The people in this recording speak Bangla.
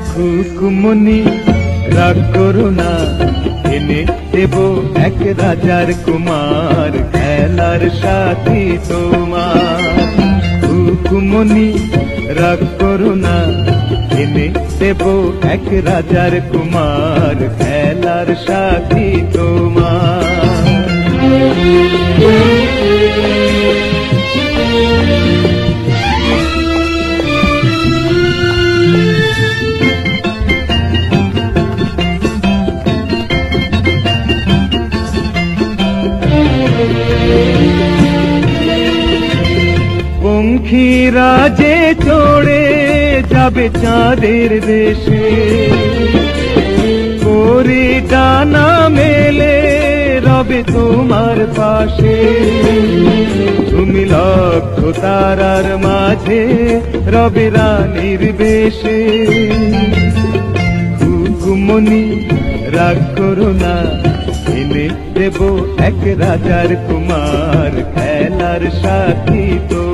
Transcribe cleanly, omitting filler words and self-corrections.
খুকুমনি রাগ করো না, এনে দেব এক রাজার কুমার, খেলার সাথী তোমার। খুকুমনি রাগ করো না, এনে দেব এক রাজার কুমার, খেলার সাথী তোমার। পঙ্খিরা যে চড়ে যাবে চাঁদের দেশে, করি ডানা মেলে রবে তোমার পাশে। তুমি লক্ষ তারার মাঝে রবে রানীর বেশে। খুকুমনি রাগ করো না, এনে দেব এক রাজার কুমার, খেলার সাথী তো